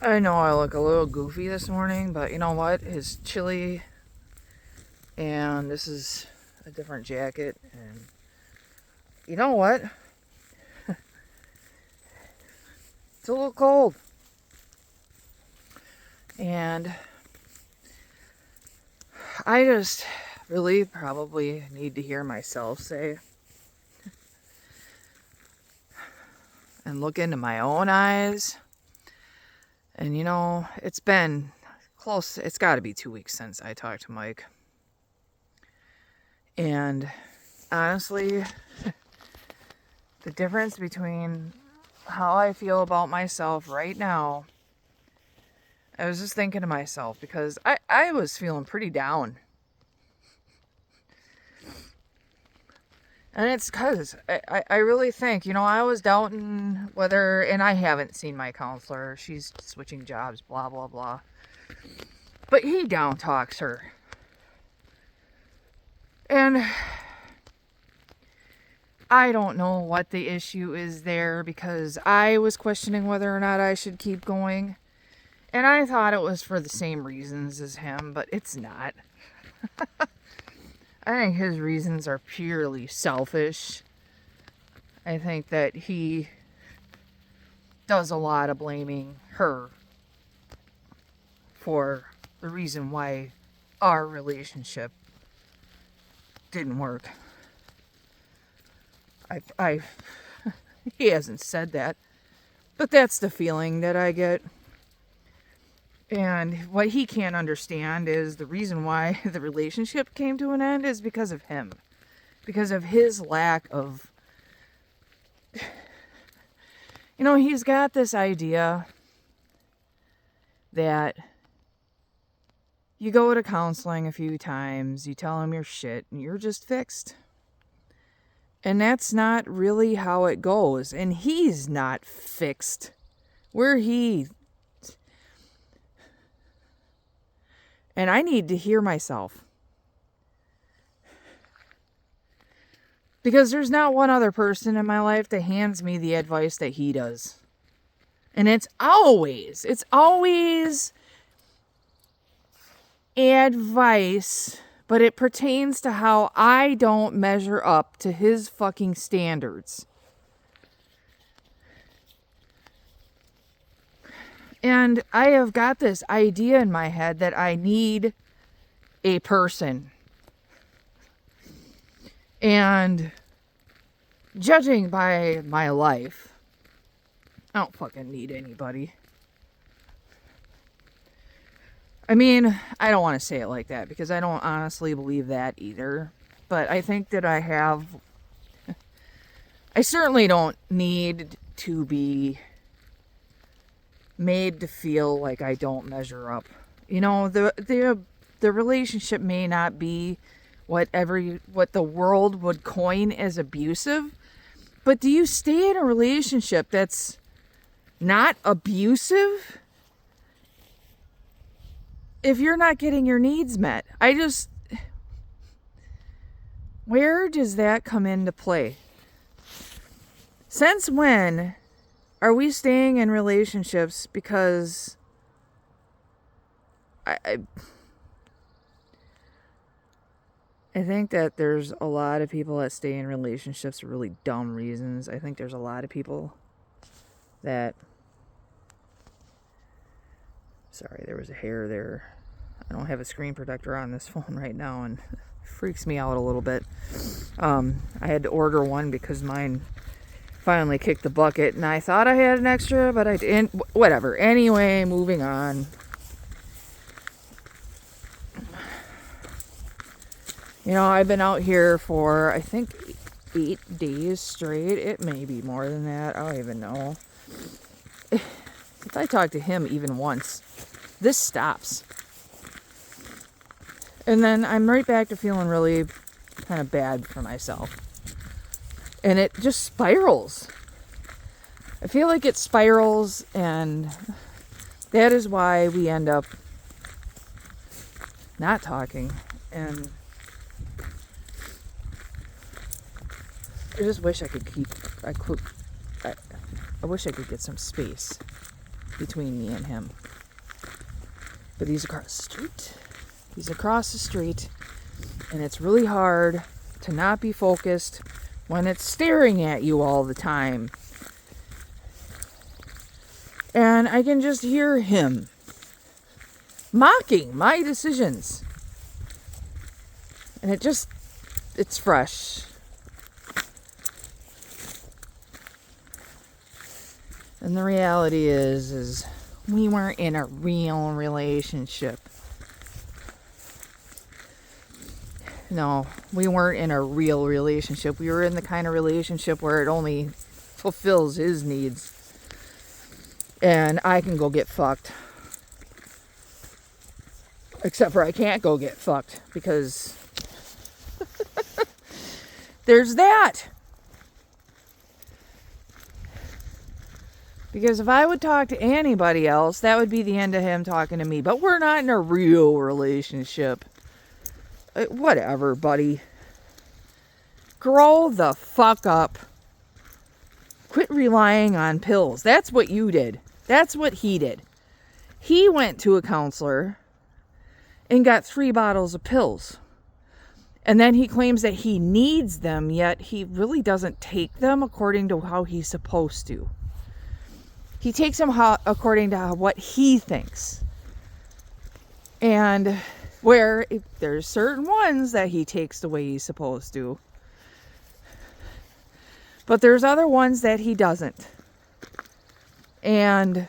I know I look a little goofy this morning, but you know what? It's chilly, and this is a different jacket, and you know what? It's a little cold, and I just really probably need to hear myself say and look into my own eyes. And you know, it's been close, it's got to be 2 weeks since I talked to Mike. And honestly, the difference between how I feel about myself right now, I was just thinking to myself because I was feeling pretty down. And it's because I really think, you know, I was doubting whether, and I haven't seen my counselor. She's switching jobs, blah, blah, blah. But he down talks her. And I don't know what the issue is there because I was questioning whether or not I should keep going. And I thought it was for the same reasons as him, but it's not. I think his reasons are purely selfish. I think that he does a lot of blaming her for the reason why our relationship didn't work. He hasn't said that, but that's the feeling that I get. And what he can't understand is the reason why the relationship came to an end is because of him. Because of his lack of... You know, he's got this idea that you go to counseling a few times, you tell him your shit, and you're just fixed. And that's not really how it goes. And he's not fixed. And I need to hear myself. Because there's not one other person in my life that hands me the advice that he does. And it's always advice, but it pertains to how I don't measure up to his fucking standards. And I have got this idea in my head that I need a person. And judging by my life, I don't fucking need anybody. I mean, I don't want to say it like that because I don't honestly believe that either. But I think that I certainly don't need to be made to feel like I don't measure up. You know, the relationship may not be what the world would coin as abusive, but do you stay in a relationship that's not abusive if you're not getting your needs met? Where does that come into play? Since when are we staying in relationships because I think that there's a lot of people that stay in relationships for really dumb reasons. I think there's a lot of people that... Sorry, there was a hair there. I don't have a screen protector on this phone right now, and it freaks me out a little bit. I had to order one because mine finally kicked the bucket, and I thought I had an extra, but I didn't. Whatever. Anyway, moving on. You know, I've been out here for, I think, 8 days straight. It may be more than that. I don't even know. If I talk to him even once, this stops. And then I'm right back to feeling really kind of bad for myself. And it just spirals. I feel like it spirals, and that is why we end up not talking. And I just wish I wish I could get some space. between me and him. But he's across the street. He's across the street. And it's really hard to not be focused when it's staring at you all the time. And I can just hear him mocking my decisions. And it's fresh. And the reality is we weren't in a real relationship. No, we weren't in a real relationship. We were in the kind of relationship where it only fulfills his needs. And I can go get fucked. Except for I can't go get fucked because there's that. Because if I would talk to anybody else, that would be the end of him talking to me. But we're not in a real relationship. Whatever, buddy. Grow the fuck up. Quit relying on pills. That's what you did. That's what he did. He went to a counselor and got 3 bottles of pills. And then he claims that he needs them, yet he really doesn't take them according to how he's supposed to. He takes them according to what he thinks. And where there's certain ones that he takes the way he's supposed to. But there's other ones that he doesn't. And,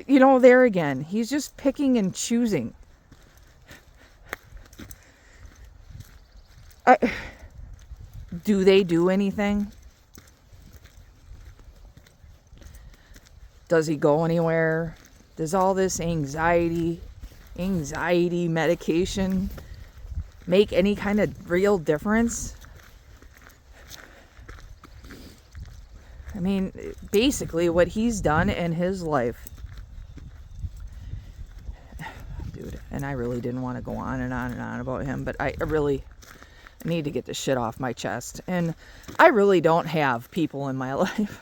there again, he's just picking and choosing. Do they do anything? Does he go anywhere? Does all this anxiety medication make any kind of real difference? I mean, basically what he's done in his life. Dude, and I really didn't want to go on and on and on about him, but I really need to get this shit off my chest. And I really don't have people in my life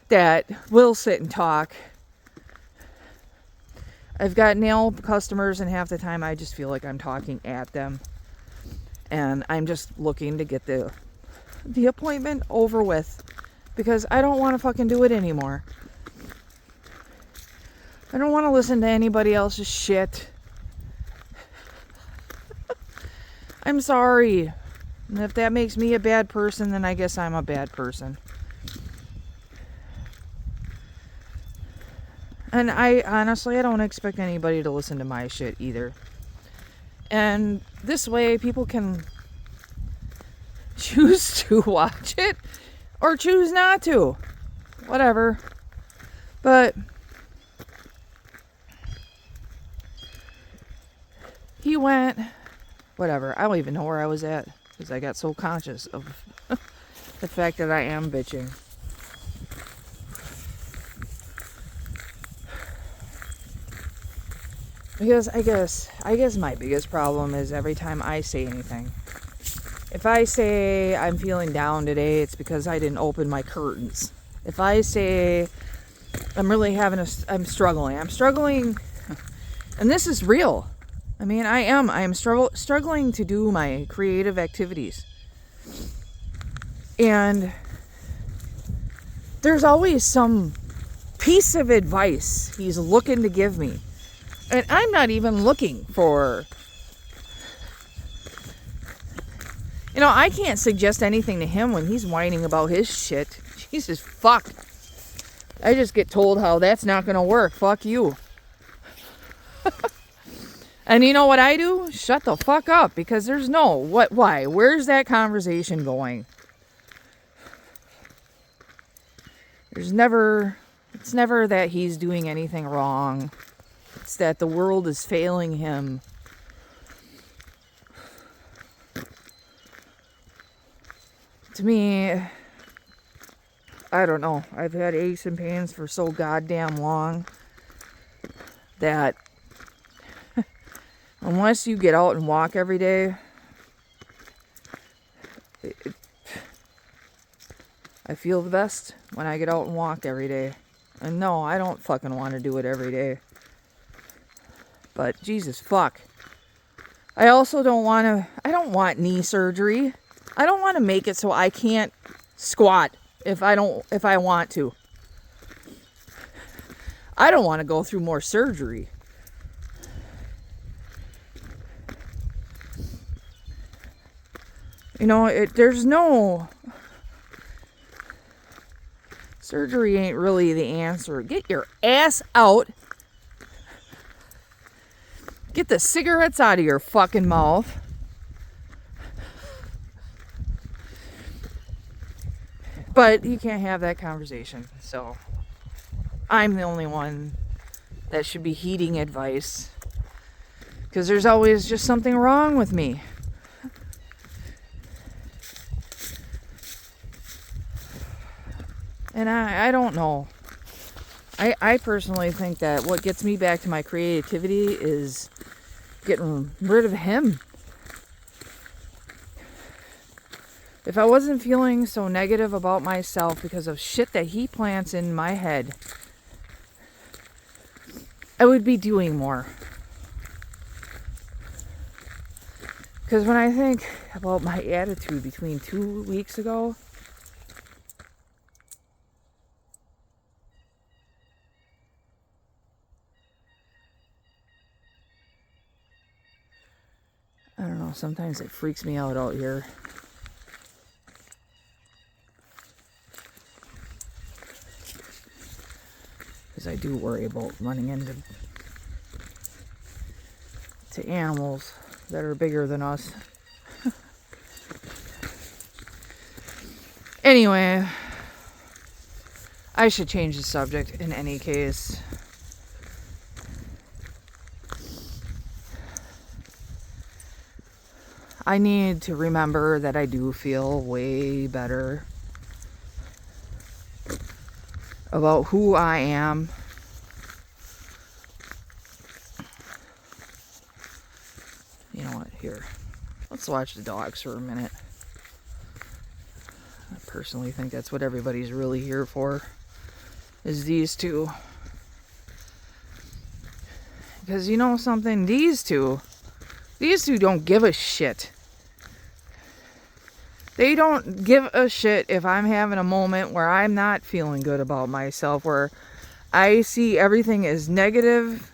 that will sit and talk. I've got nail customers, and half the time I just feel like I'm talking at them. And I'm just looking to get the appointment over with, because I don't want to fucking do it anymore. I don't want to listen to anybody else's shit. I'm sorry. And if that makes me a bad person, then I guess I'm a bad person. And I don't expect anybody to listen to my shit either. And this way people can choose to watch it or choose not to. Whatever. But he went, whatever. I don't even know where I was at because I got so conscious of the fact that I am bitching. Because I guess my biggest problem is every time I say anything. If I say I'm feeling down today, it's because I didn't open my curtains. If I say I'm struggling, and this is real. I mean, I am struggling to do my creative activities. And there's always some piece of advice he's looking to give me. And I'm not even looking for... I can't suggest anything to him when he's whining about his shit. Jesus, fuck. I just get told how that's not going to work. Fuck you. And you know what I do? Shut the fuck up. Because there's why? Where's that conversation going? It's never that he's doing anything wrong. It's that the world is failing him. To me, I don't know. I've had aches and pains for so goddamn long that unless you get out and walk every day, I feel the best when I get out and walk every day. And no, I don't fucking want to do it every day. But Jesus fuck. I also don't want knee surgery. I don't want to make it so I can't squat if I want to. I don't want to go through more surgery. You know, there's no... Surgery ain't really the answer. Get your ass out. Get the cigarettes out of your fucking mouth. But you can't have that conversation. So I'm the only one that should be heeding advice. Because there's always just something wrong with me. And I don't know. I personally think that what gets me back to my creativity is getting rid of him. If I wasn't feeling so negative about myself because of shit that he plants in my head, I would be doing more. Because when I think about my attitude between 2 weeks ago, I don't know, sometimes it freaks me out here. Because I do worry about running into animals that are bigger than us. Anyway, I should change the subject in any case. I need to remember that I do feel way better about who I am. You know what? Here, let's watch the dogs for a minute. I personally think that's what everybody's really here for, is these two. Because you know something? These two don't give a shit. They don't give a shit if I'm having a moment where I'm not feeling good about myself, where I see everything as negative.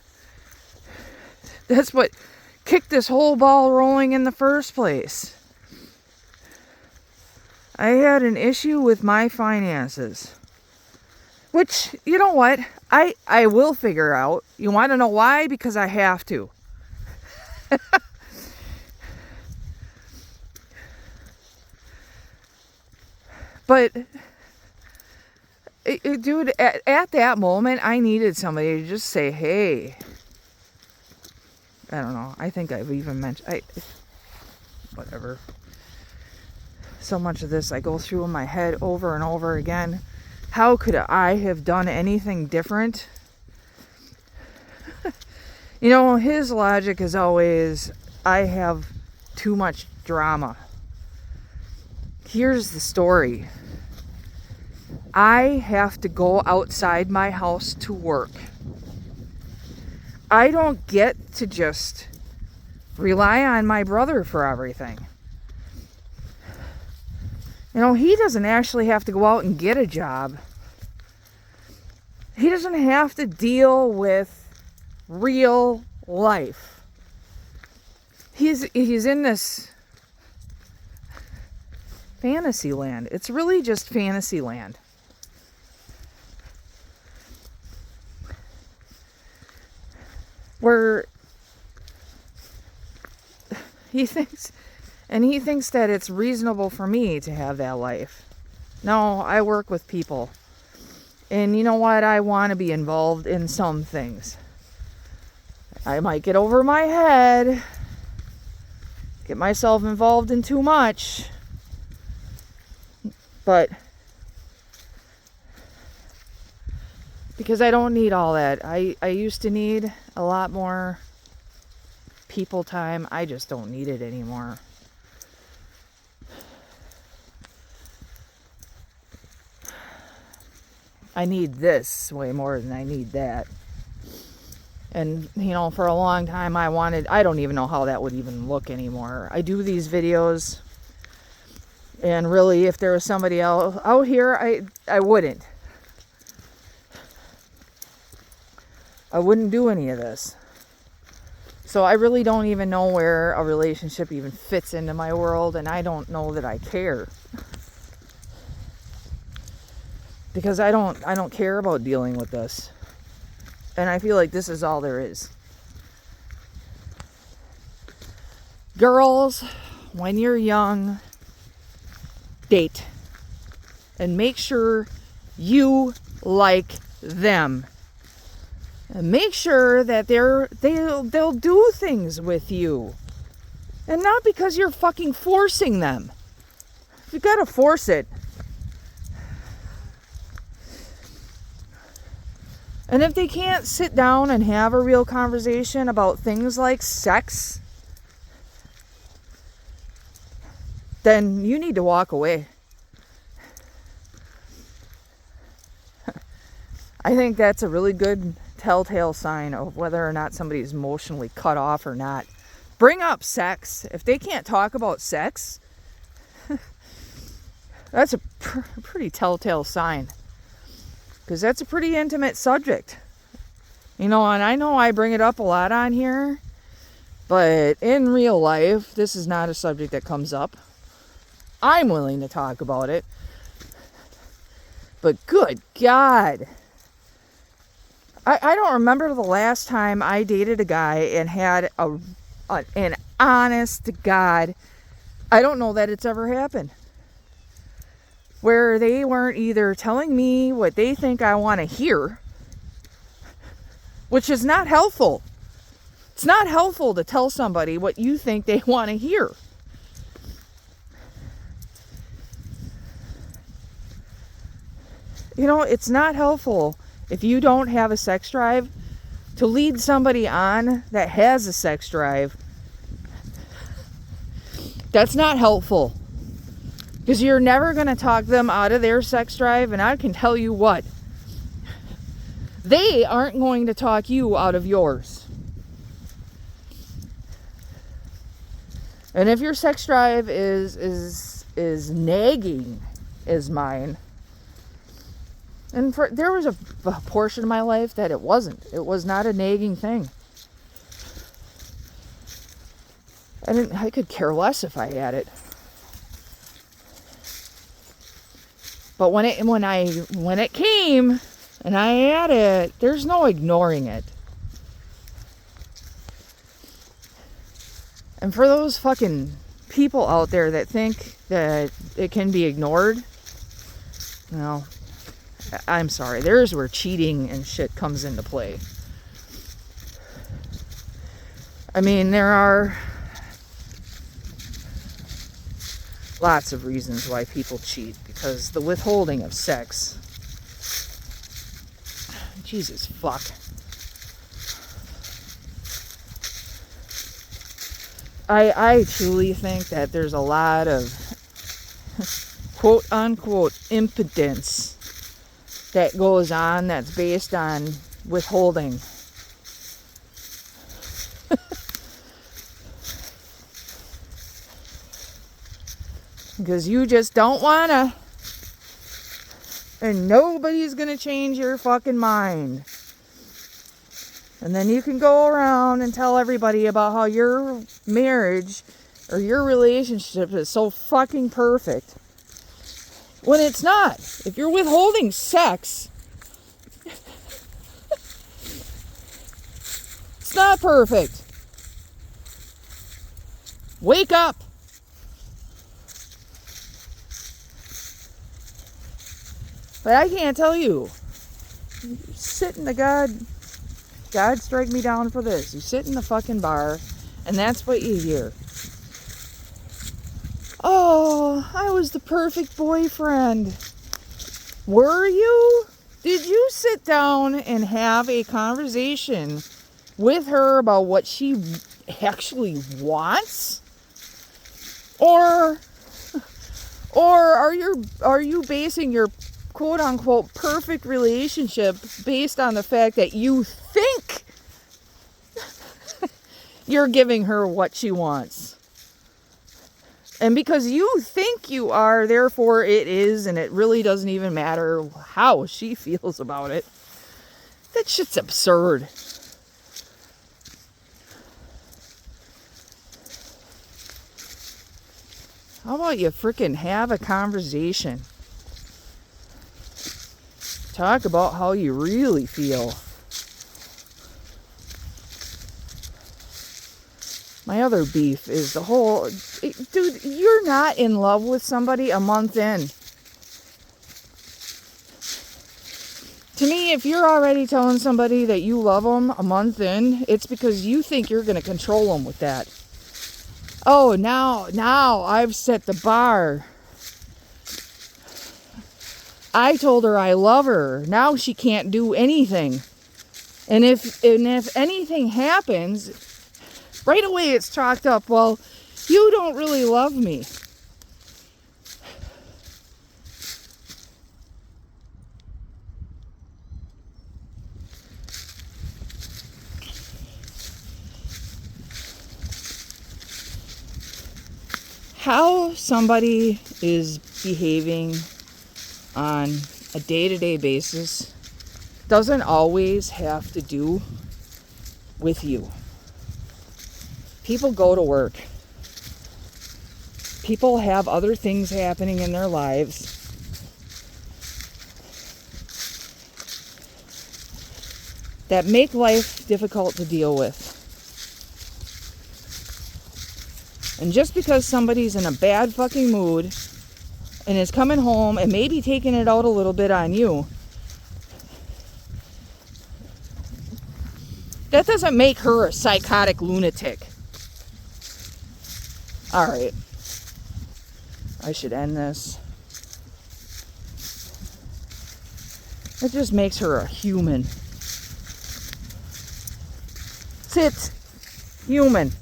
That's what kicked this whole ball rolling in the first place. I had an issue with my finances. Which, you know what? I will figure out. You want to know why? Because I have to. But, dude, at that moment, I needed somebody to just say, hey. I don't know. I think I've even mentioned... whatever. So much of this I go through in my head over and over again. How could I have done anything different? You know, his logic is always, I have too much drama. Here's the story. I have to go outside my house to work. I don't get to just rely on my brother for everything. You know, he doesn't actually have to go out and get a job. He doesn't have to deal with real life. He's in this fantasy land. It's really just fantasy land. Where he thinks that it's reasonable for me to have that life. No, I work with people. And you know what? I want to be involved in some things. I might get over my head, get myself involved in too much. But because I don't need all that. I used to need a lot more people time. I just don't need it anymore. I need this way more than I need that. And, you know, for a long time I don't even know how that would even look anymore. I do these videos, and really, if there was somebody else out here, I wouldn't. I wouldn't do any of this. So I really don't even know where a relationship even fits into my world, and I don't know that I care. Because I don't care about dealing with this. And I feel like this is all there is. Girls, when you're young, date. And make sure you like them. And make sure that they'll do things with you. And not because you're fucking forcing them. If you gotta force it. And if they can't sit down and have a real conversation about things like sex, then you need to walk away. I think that's a really good telltale sign of whether or not somebody is emotionally cut off or not. Bring up sex. If they can't talk about sex, that's a pretty telltale sign. Because that's a pretty intimate subject. You know, and I know I bring it up a lot on here, but in real life, this is not a subject that comes up. I'm willing to talk about it. But good God. I don't remember the last time I dated a guy and had an honest to God, I don't know that it's ever happened. Where they weren't either telling me what they think I want to hear, which is not helpful. It's not helpful to tell somebody what you think they want to hear. You know, it's not helpful if you don't have a sex drive to lead somebody on that has a sex drive. That's not helpful. Because you're never going to talk them out of their sex drive, and I can tell you what. They aren't going to talk you out of yours. And if your sex drive is nagging as mine, and there was a portion of my life that it wasn't. It was not a nagging thing. I could care less if I had it. But when it came and I had it, there's no ignoring it. And for those fucking people out there that think that it can be ignored, well, I'm sorry. There's where cheating and shit comes into play. I mean, there are lots of reasons why people cheat, because the withholding of sex, Jesus fuck, I truly think that there's a lot of quote unquote impotence that goes on that's based on withholding. Because you just don't wanna. And nobody's gonna change your fucking mind. And then you can go around and tell everybody about how your marriage or your relationship is so fucking perfect. When it's not. If you're withholding sex, it's not perfect. Wake up. But I can't tell you. You sit in the God strike me down for this. You sit in the fucking bar, and that's what you hear. Oh, I was the perfect boyfriend. Were you? Did you sit down and have a conversation with her about what she actually wants? Or are you basing your quote unquote perfect relationship based on the fact that you think you're giving her what she wants. And because you think you are, therefore it is, and it really doesn't even matter how she feels about it. That shit's absurd. How about you freaking have a conversation? Talk about how you really feel. My other beef is the whole... Dude, you're not in love with somebody a month in. To me, if you're already telling somebody that you love them a month in, it's because you think you're going to control them with that. Oh, now I've set the bar. I told her I love her. Now she can't do anything. And if anything happens... Right away it's chalked up, well, you don't really love me. How somebody is behaving on a day-to-day basis doesn't always have to do with you. People go to work. People have other things happening in their lives. That make life difficult to deal with. And just because somebody's in a bad fucking mood and is coming home and maybe taking it out a little bit on you, that doesn't make her a psychotic lunatic. Alright. I should end this. It just makes her a human. Sit. Human.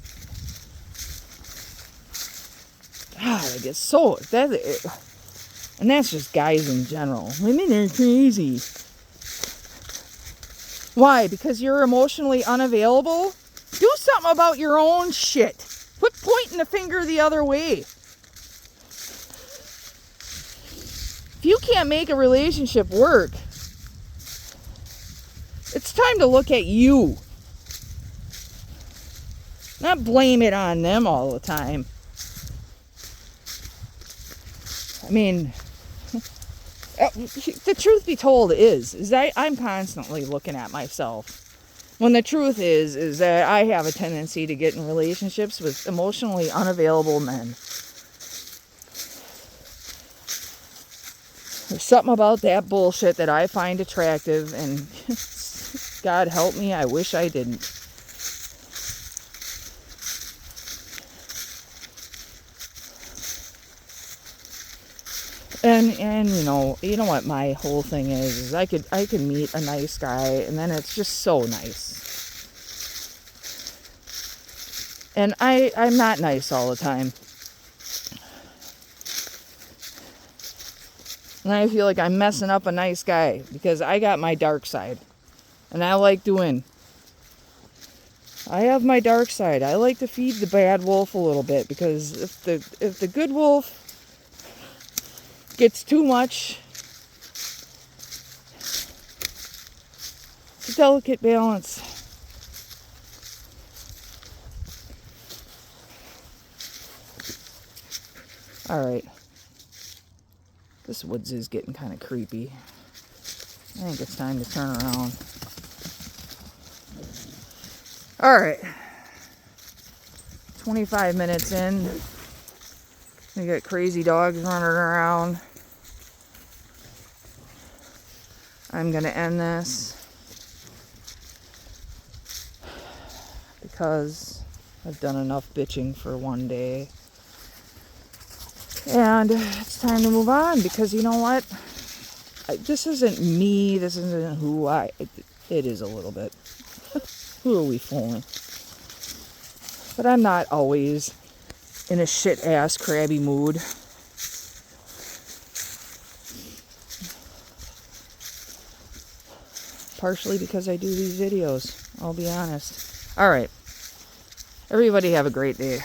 God, I get so... And that's just guys in general. Women are crazy. Why? Because you're emotionally unavailable? Do something about your own shit. Quit pointing the finger the other way. If you can't make a relationship work, it's time to look at you. Not blame it on them all the time. I mean, the truth be told is that I'm constantly looking at myself. When the truth is that I have a tendency to get in relationships with emotionally unavailable men. There's something about that bullshit that I find attractive, and God help me, I wish I didn't. And you know what my whole thing is I could meet a nice guy and then it's just so nice. And I'm not nice all the time. And I feel like I'm messing up a nice guy because I got my dark side. And I like doing. I have my dark side. I like to feed the bad wolf a little bit because if the good wolf gets too much, it's a delicate balance. Alright. This woods is getting kind of creepy. I think it's time to turn around. Alright. 25 minutes in. We got crazy dogs running around. I'm going to end this because I've done enough bitching for one day. And it's time to move on because you know what? This isn't me. This isn't who I... It is a little bit. Who are we fooling? But I'm not always in a shit-ass crabby mood. partially because I do these videos. I'll be honest. All right. Everybody have a great day.